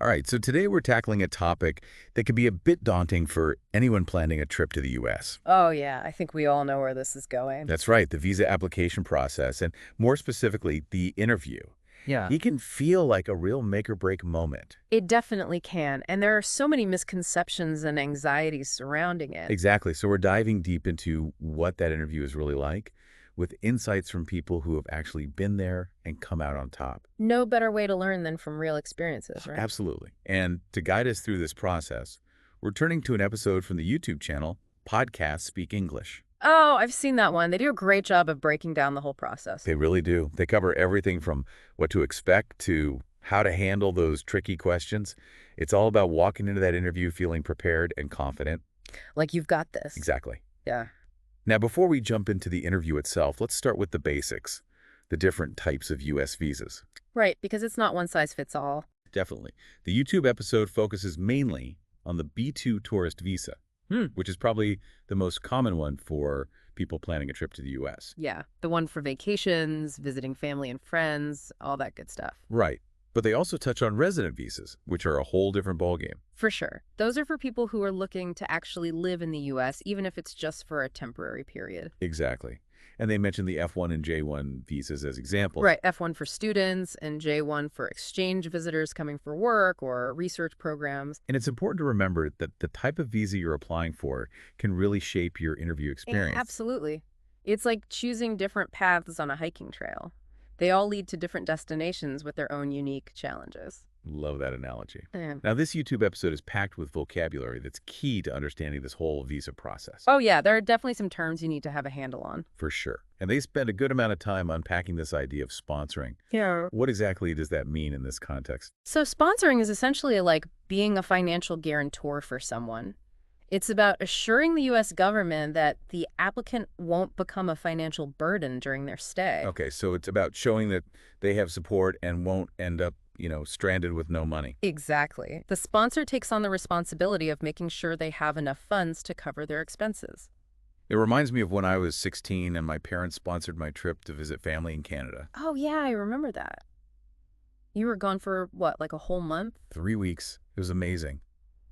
All right, so today we're tackling a topic that can be a bit daunting for anyone planning a trip to the U.S. Oh, yeah. I think we all know where this is going. That's right, the visa application process, and more specifically, the interview. Yeah. It can feel like a real make-or-break moment. It definitely can. And there are so many misconceptions and anxieties surrounding it. Exactly, so we're diving deep into what that interview is really like, with insights from people who have actually been there and come out on top. No better way to learn than from real experiences, right? Absolutely. And to guide us through this process, we're turning to an episode from the YouTube channel, Podcasts Speak English. Oh, I've seen that one. They do a great job of breaking down the whole process. They really do. They cover everything from what to expect to how to handle those tricky questions. It's all about walking into that interview feeling prepared and confident. Like you've got this. Exactly. Yeah. Now, before we jump into the interview itself, let's start with the basics, the different types of U.S. visas. Right, because it's not one size fits all. Definitely. The YouTube episode focuses mainly on the B2 tourist visa, which is probably the most common one for people planning a trip to the U.S. Yeah. The one for vacations, visiting family and friends, all that good stuff. Right. But they also touch on resident visas, which are a whole different ballgame. For sure. Those are for people who are looking to actually live in the U.S., even if it's just for a temporary period. Exactly. And they mentioned the F1 and J1 visas as examples. Right. F1 for students and J1 for exchange visitors coming for work or research programs. And it's important to remember that the type of visa you're applying for can really shape your interview experience. Absolutely. It's like choosing different paths on a hiking trail. They all lead to different destinations with their own unique challenges. Love that analogy. Yeah. Now, this YouTube episode is packed with vocabulary that's key to understanding this whole visa process. Oh, yeah. There are definitely some terms you need to have a handle on. For sure. And they spend a good amount of time unpacking this idea of sponsoring. Yeah. What exactly does that mean in this context? So sponsoring is essentially like being a financial guarantor for someone. It's about assuring the U.S. government that the applicant won't become a financial burden during their stay. Okay, so it's about showing that they have support and won't end up, stranded with no money. Exactly. The sponsor takes on the responsibility of making sure they have enough funds to cover their expenses. It reminds me of when I was 16 and my parents sponsored my trip to visit family in Canada. Oh, yeah, I remember that. You were gone for, what, like a whole month? 3 weeks. It was amazing.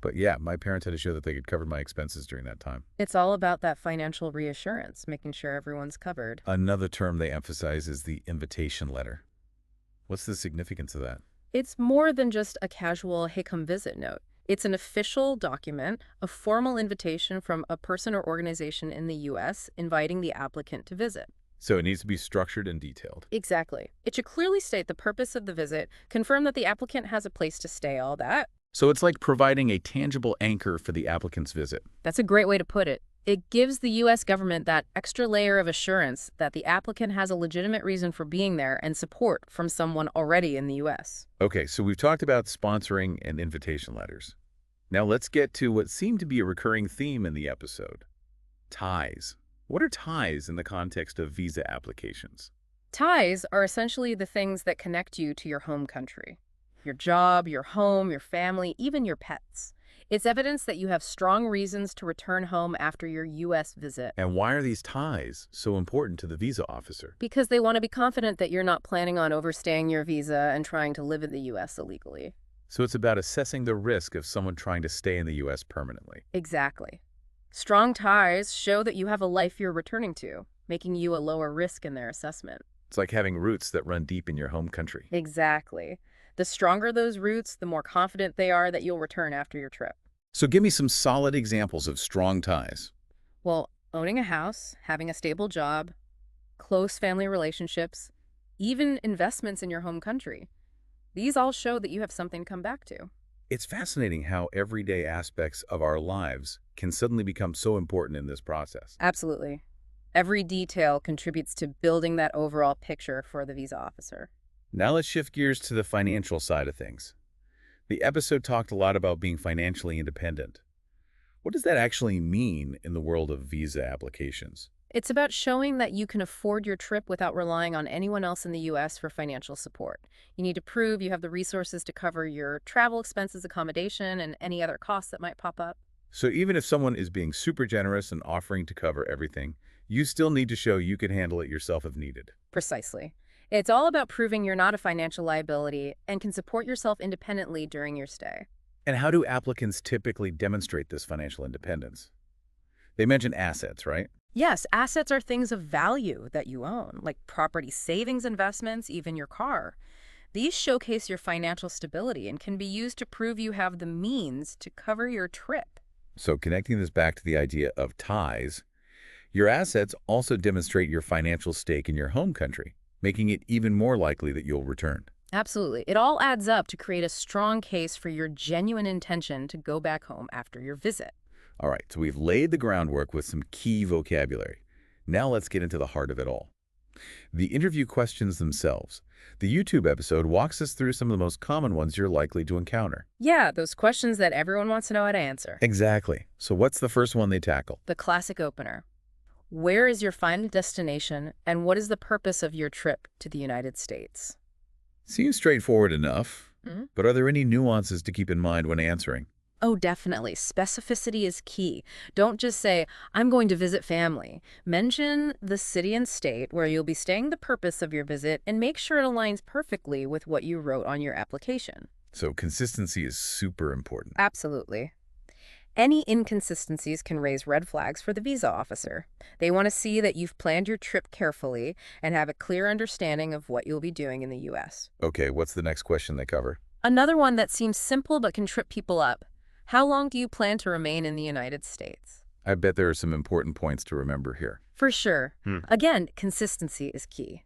But yeah, my parents had to show that they could cover my expenses during that time. It's all about that financial reassurance, making sure everyone's covered. Another term they emphasize is the invitation letter. What's the significance of that? It's more than just a casual, hey, come visit note. It's an official document, a formal invitation from a person or organization in the U.S. inviting the applicant to visit. So it needs to be structured and detailed. Exactly. It should clearly state the purpose of the visit, confirm that the applicant has a place to stay, all that. So it's like providing a tangible anchor for the applicant's visit. That's a great way to put it. It gives the U.S. government that extra layer of assurance that the applicant has a legitimate reason for being there and support from someone already in the U.S. Okay, so we've talked about sponsoring and invitation letters. Now let's get to what seemed to be a recurring theme in the episode. Ties. What are ties in the context of visa applications? Ties are essentially the things that connect you to your home country. Your job, your home, your family, even your pets. It's evidence that you have strong reasons to return home after your U.S. visit. And why are these ties so important to the visa officer? Because they want to be confident that you're not planning on overstaying your visa and trying to live in the U.S. illegally. So it's about assessing the risk of someone trying to stay in the U.S. permanently. Exactly. Strong ties show that you have a life you're returning to, making you a lower risk in their assessment. It's like having roots that run deep in your home country. Exactly. The stronger those roots, the more confident they are that you'll return after your trip. So give me some solid examples of strong ties. Well, owning a house, having a stable job, close family relationships, even investments in your home country. These all show that you have something to come back to. It's fascinating how everyday aspects of our lives can suddenly become so important in this process. Absolutely. Every detail contributes to building that overall picture for the visa officer. Now let's shift gears to the financial side of things. The episode talked a lot about being financially independent. What does that actually mean in the world of visa applications? It's about showing that you can afford your trip without relying on anyone else in the U.S. for financial support. You need to prove you have the resources to cover your travel expenses, accommodation, and any other costs that might pop up. So even if someone is being super generous and offering to cover everything, you still need to show you can handle it yourself if needed. Precisely. It's all about proving you're not a financial liability and can support yourself independently during your stay. And how do applicants typically demonstrate this financial independence? They mention assets, right? Yes, assets are things of value that you own, like property, savings, investments, even your car. These showcase your financial stability and can be used to prove you have the means to cover your trip. So connecting this back to the idea of ties, your assets also demonstrate your financial stake in your home country, making it even more likely that you'll return. Absolutely. It all adds up to create a strong case for your genuine intention to go back home after your visit. All right, so we've laid the groundwork with some key vocabulary. Now let's get into the heart of it all. The interview questions themselves. The YouTube episode walks us through some of the most common ones you're likely to encounter. Yeah, those questions that everyone wants to know how to answer. Exactly. So what's the first one they tackle? The classic opener. Where is your final destination, and what is the purpose of your trip to the United States? Seems straightforward enough, Mhm. but are there any nuances to keep in mind when answering? Oh, definitely. Specificity is key. Don't just say, I'm going to visit family. Mention the city and state where you'll be staying, the purpose of your visit, and make sure it aligns perfectly with what you wrote on your application. So consistency is super important. Absolutely. Any inconsistencies can raise red flags for the visa officer. They want to see that you've planned your trip carefully and have a clear understanding of what you'll be doing in the U.S. Okay, what's the next question they cover? Another one that seems simple but can trip people up. How long do you plan to remain in the United States? I bet there are some important points to remember here. For sure. Again, consistency is key.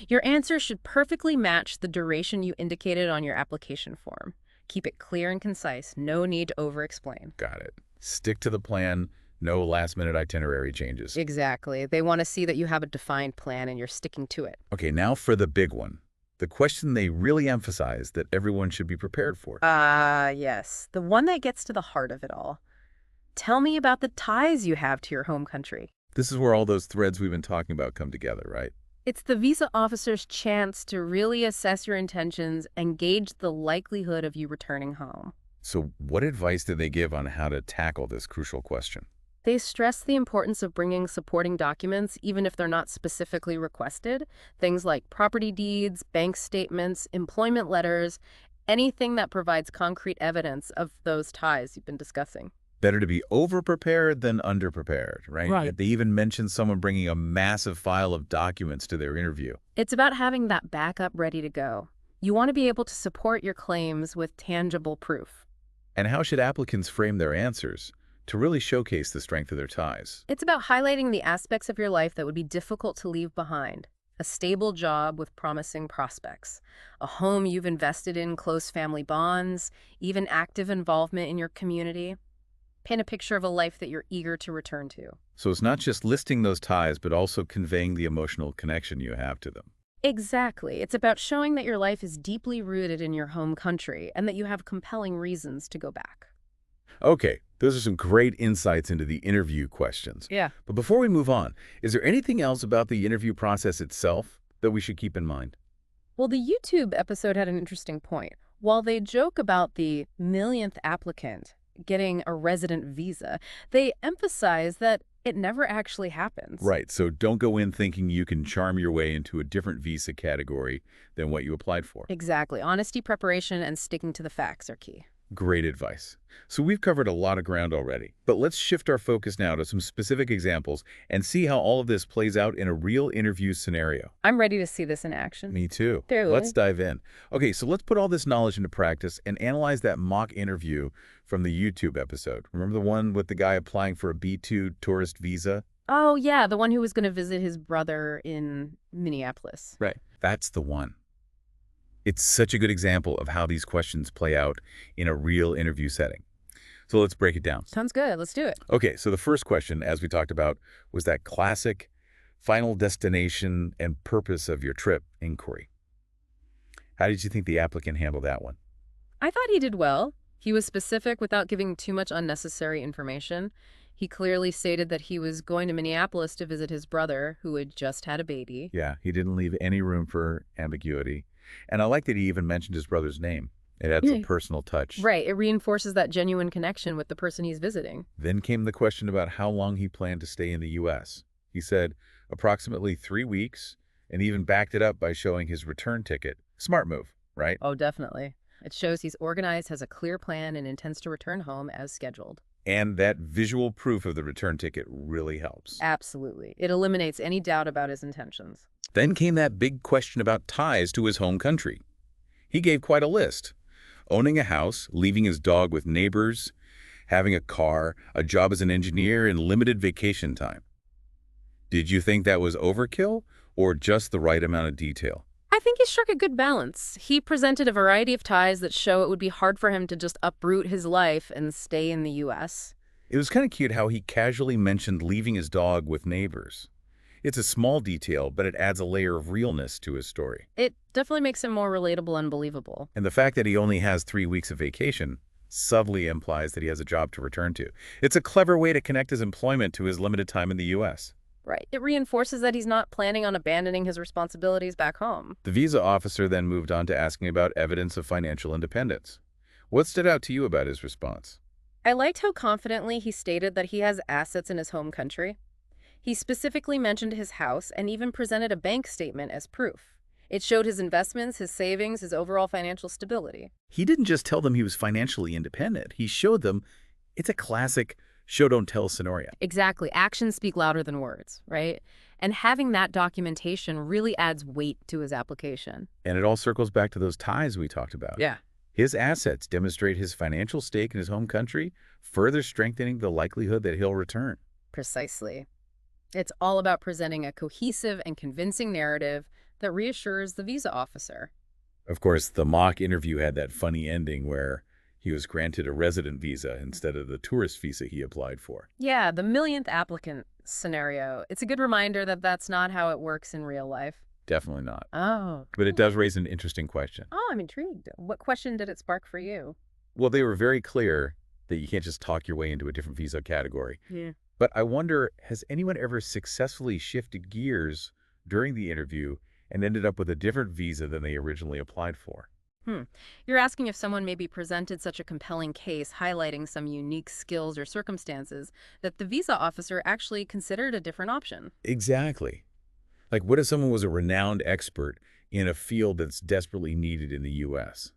Your answer should perfectly match the duration you indicated on your application form. Keep it clear and concise. No need to over-explain. Got it. Stick to the plan. No last-minute itinerary changes. Exactly. They want to see that you have a defined plan and you're sticking to it. Okay, now for the big one. The question they really emphasize that everyone should be prepared for. Yes. The one that gets to the heart of it all. Tell me about the ties you have to your home country. This is where all those threads we've been talking about come together, right? It's the visa officer's chance to really assess your intentions and gauge the likelihood of you returning home. So what advice do they give on how to tackle this crucial question? They stress the importance of bringing supporting documents even if they're not specifically requested. Things like property deeds, bank statements, employment letters, anything that provides concrete evidence of those ties you've been discussing. Better to be over-prepared than under-prepared, right? Right. They even mentioned someone bringing a massive file of documents to their interview. It's about having that backup ready to go. You want to be able to support your claims with tangible proof. And how should applicants frame their answers to really showcase the strength of their ties? It's about highlighting the aspects of your life that would be difficult to leave behind. A stable job with promising prospects, a home you've invested in, close family bonds, even active involvement in your community. Paint a picture of a life that you're eager to return to. So it's not just listing those ties, but also conveying the emotional connection you have to them. Exactly. It's about showing that your life is deeply rooted in your home country and that you have compelling reasons to go back. Okay, those are some great insights into the interview questions. Yeah. But before we move on, is there anything else about the interview process itself that we should keep in mind? Well, the YouTube episode had an interesting point. While they joke about the millionth applicant getting a resident visa, they emphasize that it never actually happens. Right, so don't go in thinking you can charm your way into a different visa category than what you applied for. Exactly. Honesty, preparation, and sticking to the facts are key. Great advice. So we've covered a lot of ground already, but let's shift our focus now to some specific examples and see how all of this plays out in a real interview scenario. I'm ready to see this in action. Me too. Totally. Let's dive in. Okay, so let's put all this knowledge into practice and analyze that mock interview from the YouTube episode. Remember the one with the guy applying for a B2 tourist visa? Oh, yeah, the one who was going to visit his brother in Minneapolis. Right. That's the one. It's such a good example of how these questions play out in a real interview setting. So let's break it down. Sounds good. Let's do it. Okay, so the first question, as we talked about, was that classic final destination and purpose of your trip inquiry. How did you think the applicant handled that one? I thought he did well. He was specific without giving too much unnecessary information. He clearly stated that he was going to Minneapolis to visit his brother, who had just had a baby. Yeah, he didn't leave any room for ambiguity. And I like that he even mentioned his brother's name. It adds a personal touch. Right. It reinforces that genuine connection with the person he's visiting. Then came the question about how long he planned to stay in the U.S. He said approximately 3 weeks and even backed it up by showing his return ticket. Smart move, right? Oh, definitely. It shows he's organized, has a clear plan, and intends to return home as scheduled. And that visual proof of the return ticket really helps. Absolutely. It eliminates any doubt about his intentions. Then came that big question about ties to his home country. He gave quite a list. Owning a house, leaving his dog with neighbors, having a car, a job as an engineer, and limited vacation time. Did you think that was overkill or just the right amount of detail? I think he struck a good balance. He presented a variety of ties that show it would be hard for him to just uproot his life and stay in the U.S. It was kind of cute how he casually mentioned leaving his dog with neighbors. It's a small detail, but it adds a layer of realness to his story. It definitely makes him more relatable and believable. And the fact that he only has 3 weeks of vacation subtly implies that he has a job to return to. It's a clever way to connect his employment to his limited time in the U.S. Right. It reinforces that he's not planning on abandoning his responsibilities back home. The visa officer then moved on to asking about evidence of financial independence. What stood out to you about his response? I liked how confidently he stated that he has assets in his home country. He specifically mentioned his house and even presented a bank statement as proof. It showed his investments, his savings, his overall financial stability. He didn't just tell them he was financially independent. He showed them it's a classic show-don't-tell scenario. Exactly. Actions speak louder than words, right? And having that documentation really adds weight to his application. And it all circles back to those ties we talked about. Yeah. His assets demonstrate his financial stake in his home country, further strengthening the likelihood that he'll return. Precisely. It's all about presenting a cohesive and convincing narrative that reassures the visa officer. Of course, the mock interview had that funny ending where he was granted a resident visa instead of the tourist visa he applied for. Yeah, the millionth applicant scenario. It's a good reminder that that's not how it works in real life. Definitely not. Oh, But it does raise an interesting question. Oh, I'm intrigued. What question did it spark for you? Well, they were very clear that you can't just talk your way into a different visa category. Yeah. But I wonder, has anyone ever successfully shifted gears during the interview and ended up with a different visa than they originally applied for? You're asking if someone maybe presented such a compelling case highlighting some unique skills or circumstances that the visa officer actually considered a different option. Exactly. Like, what if someone was a renowned expert in a field that's desperately needed in the U.S.,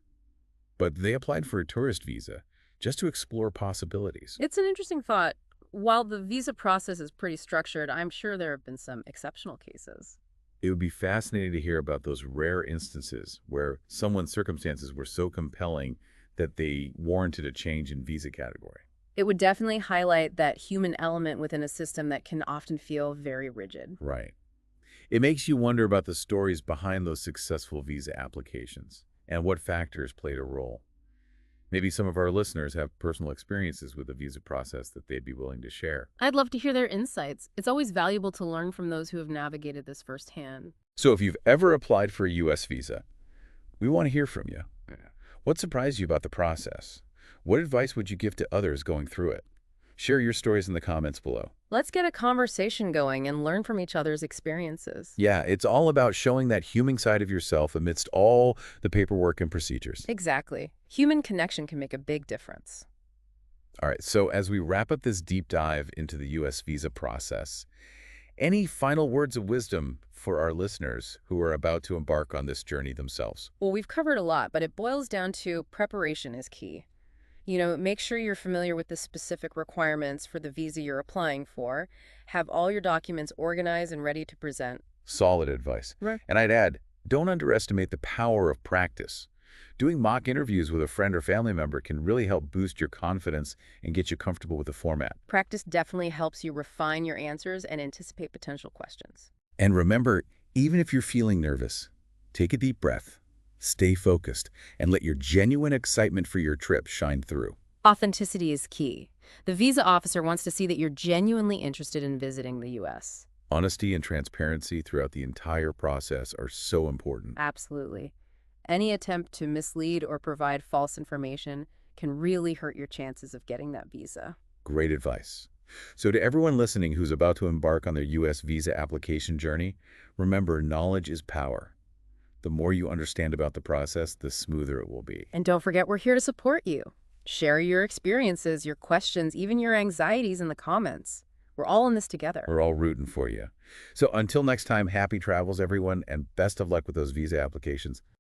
but they applied for a tourist visa just to explore possibilities? It's an interesting thought. While the visa process is pretty structured, I'm sure there have been some exceptional cases. It would be fascinating to hear about those rare instances where someone's circumstances were so compelling that they warranted a change in visa category. It would definitely highlight that human element within a system that can often feel very rigid. Right. It makes you wonder about the stories behind those successful visa applications and what factors played a role. Maybe some of our listeners have personal experiences with the visa process that they'd be willing to share. I'd love to hear their insights. It's always valuable to learn from those who have navigated this firsthand. So if you've ever applied for a U.S. visa, we want to hear from you. What surprised you about the process? What advice would you give to others going through it? Share your stories in the comments below. Let's get a conversation going and learn from each other's experiences. Yeah, it's all about showing that human side of yourself amidst all the paperwork and procedures. Exactly. Human connection can make a big difference. All right, so as we wrap up this deep dive into the U.S. visa process, any final words of wisdom for our listeners who are about to embark on this journey themselves? Well, we've covered a lot, but it boils down to preparation is key. Make sure you're familiar with the specific requirements for the visa you're applying for. Have all your documents organized and ready to present. Solid advice. Right. And I'd add, don't underestimate the power of practice. Doing mock interviews with a friend or family member can really help boost your confidence and get you comfortable with the format. Practice definitely helps you refine your answers and anticipate potential questions. And remember, even if you're feeling nervous, take a deep breath, stay focused, and let your genuine excitement for your trip shine through. Authenticity is key. The visa officer wants to see that you're genuinely interested in visiting the U.S. Honesty and transparency throughout the entire process are so important. Absolutely. Any attempt to mislead or provide false information can really hurt your chances of getting that visa. Great advice. So to everyone listening who's about to embark on their U.S. visa application journey, remember, knowledge is power. The more you understand about the process, the smoother it will be. And don't forget, we're here to support you. Share your experiences, your questions, even your anxieties in the comments. We're all in this together. We're all rooting for you. So until next time, happy travels, everyone, and best of luck with those visa applications.